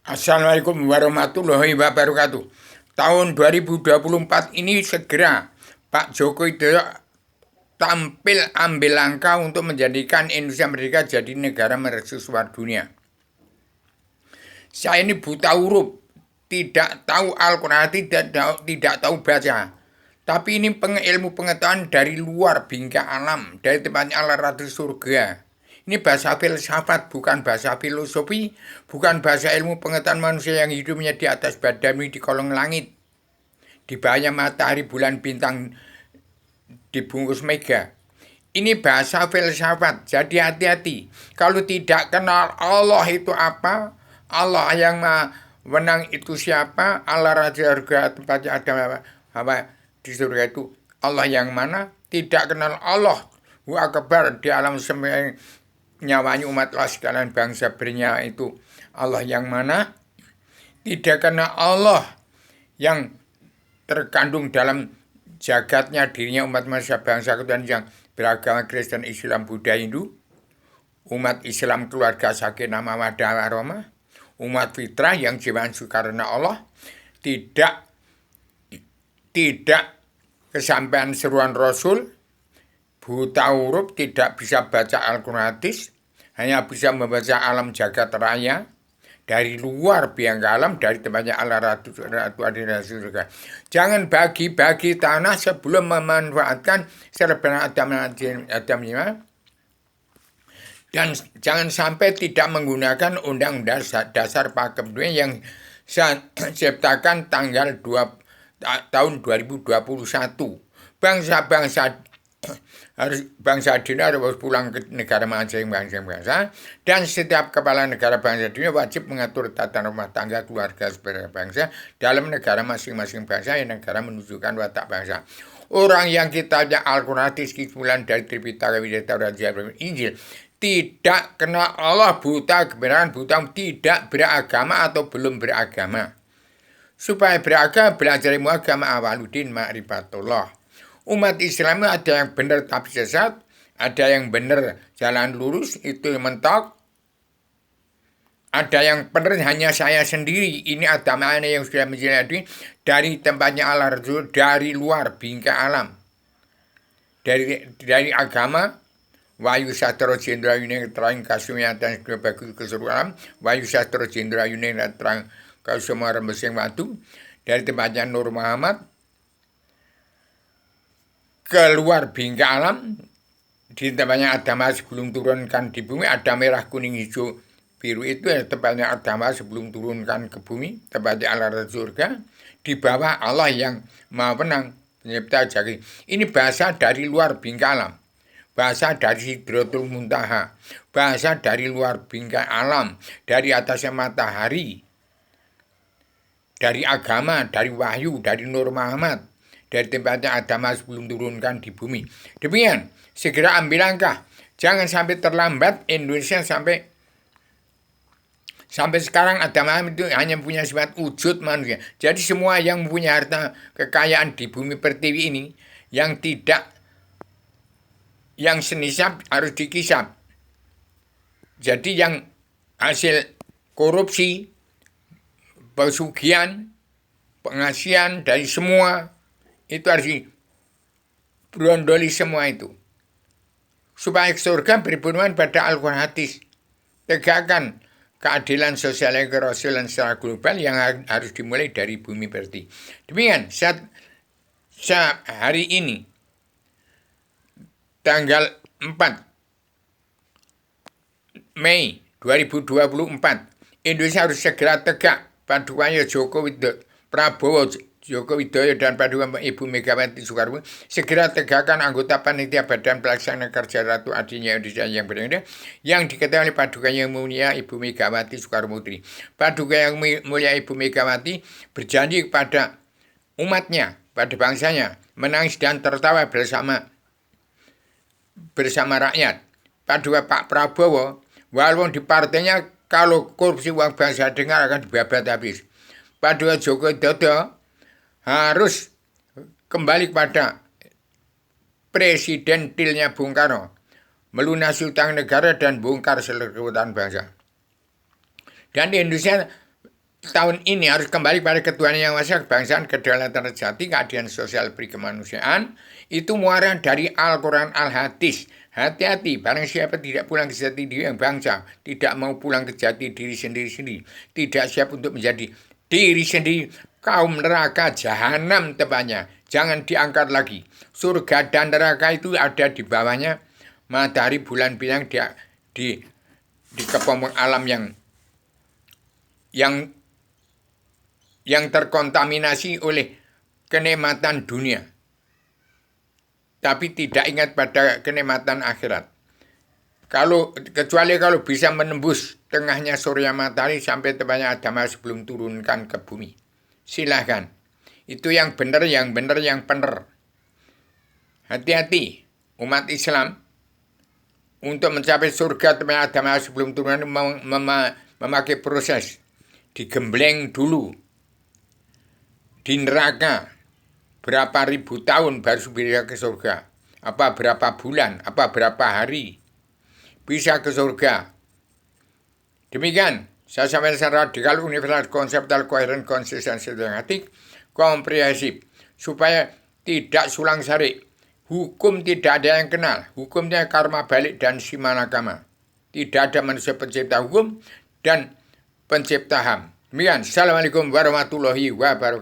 Assalamualaikum warahmatullahi wabarakatuh. Tahun 2024 ini segera Pak Joko Widodo tampil ambil langkah untuk menjadikan Indonesia merdeka jadi negara mercusuar dunia. Saya ini buta huruf, tidak tahu Al-Quran, tidak tahu baca. Tapi ini ilmu pengetahuan dari luar bingkai alam, dari tempatnya Allah Ratu Surga. Ini bahasa filsafat, bukan bahasa filosofi, bukan bahasa ilmu pengetahuan manusia yang hidupnya di atas badami di kolong langit. Di bawahnya matahari, bulan, bintang, dibungkus mega. Ini bahasa filsafat, jadi hati-hati. Kalau tidak kenal Allah itu apa, Allah yang menang itu siapa, Allah Raja Surga tempatnya ada apa di surga itu, Allah yang mana, tidak kenal Allah, Wa Akbar di alam semesta nyawanya umat Allah sekalian bangsa bernyawa itu Allah yang mana, tidak karena Allah yang terkandung dalam jagatnya dirinya umat manusia bangsa ketuhanan yang beragama Kristen, Islam, Buddha, Hindu, umat Islam keluarga sakinah mawaddah warahmah, umat fitrah yang jiwaan karena Allah, tidak kesampaian seruan Rasul, buta huruf, tidak bisa baca Al-Quran hadis, hanya bisa membaca alam jagat raya dari luar bingkai alam, dari tempatnya Allah Ratu Surga. Jangan bagi-bagi tanah sebelum memanfaatkan serba Adam dan jangan sampai tidak menggunakan undang-undang dasar pakem yang saya ciptakan tanggal 2 tahun 2021. Bangsa-bangsa dunia harus pulang ke negara masing-masing bangsa, dan setiap kepala negara bangsa dunia wajib mengatur tata rumah tangga keluarga sebagai bangsa dalam negara masing-masing bangsa yang negara menunjukkan watak bangsa. Orang yang kitabnya Al-Quran kesimpulan dari Tripitaka, Widya, Taurat, Zabur, Injil tidak kenal Allah, buta kebenaran, buta tidak beragama atau belum beragama. Supaya beragama belajar ilmu agama awaludin ma'rifatullah. Umat Islam ada yang benar tapi sesat, ada yang benar jalan lurus itu mentok, ada yang benar hanya saya sendiri. Ini agama yang sudah menjadi dari tempatnya Allah Rasul, dari luar bingkai alam, dari agama Wahyu Sastro Jendra Yuning terang kasumnya dan bagi keseluruhan alam. Wahyu Sastro Jendra Yuning terang kasumnya rembesing waktu dari tempatnya Nur Muhammad keluar bingkai alam, di tempatnya agama sebelum turunkan di bumi, ada merah, kuning, hijau, biru itu tempatnya agama sebelum turunkan ke bumi, tempatnya Allah surga, di bawah Allah yang maha penang, pencipta jagi. Ini bahasa dari luar bingkai alam, bahasa dari Sidratul Muntaha, bahasa dari luar bingkai alam, dari atasnya matahari, dari agama, dari wahyu, dari Nur Muhammad, dari tempatnya agama sebelum turunkan di bumi. Demikian, segera ambil langkah. Jangan sampai terlambat. Indonesia sampai sekarang agama itu hanya punya sifat wujud manusia. Jadi semua yang punya harta kekayaan di bumi pertiwi ini, yang senisab harus dikisap. Jadi yang hasil korupsi, pesugihan, pengasihan dari semua itu harus dibrondoli semua itu. Supaya surga berhubungan pada Al-Quran hadis. Tegakkan keadilan sosial ekonomi secara global yang harus dimulai dari bumi pertiwi. Demikian saat hari ini tanggal 4 Mei 2024 Indonesia harus segera tegak padukannya Joko Widodo, Prabowo, Joko Widodo dan padukan Ibu Megawati Soekarno segera tegakkan anggota panitia Badan Pelaksana Kerja Ratu Adinya Indonesia yang berbeda yang diketahui oleh padukan yang mulia Ibu Megawati Soekarno Putri. Padukan yang mulia Ibu Megawati berjanji kepada umatnya, pada bangsanya, menangis dan tertawa bersama rakyat. Paduka Pak Prabowo, walaupun di partainya kalau korupsi uang bangsa dengar akan dibabat habis. Paduka Joko Widodo harus kembali kepada presidentilnya Bung Karno, melunasi utang negara dan bongkar seluruh kekuatan bangsa. Dan di Indonesia tahun ini harus kembali pada ketuhanan yang Maha Esa, kebangsaan, kedaulatan sejati, keadilan sosial, kemanusiaan. Itu muara dari Al-Quran Al-Hadis. Hati-hati, barang siapa tidak pulang ke jati diri yang bangsa, tidak mau pulang ke jati diri sendiri-sendiri, tidak siap untuk menjadi diri sendiri, kaum neraka jahanam tepatnya. Jangan diangkat lagi. Surga dan neraka itu ada di bawahnya matahari, bulan, bintang, di kepompong alam yang terkontaminasi oleh kenikmatan dunia, tapi tidak ingat pada kenikmatan akhirat. Kecuali kalau bisa menembus tengahnya surya matahari sampai tepatnya Adam sebelum turunkan ke bumi. Silahkan. Itu yang benar, yang benar. Hati-hati umat Islam untuk mencapai surga tepatnya Adam sebelum turun memakai proses digembleng dulu di neraka berapa ribu tahun baru bisa ke surga. Apa berapa bulan, apa berapa hari bisa ke surga. Demikian, saya sampaikan secara radikal, universal, konseptual, koheren, konsisten, sistematik, komprehensif, supaya tidak sulang sarik. Hukum tidak ada yang kenal, hukumnya karma balik dan simanakama. Tidak ada manusia pencipta hukum dan pencipta HAM. Demikian, Assalamualaikum warahmatullahi wabarakatuh.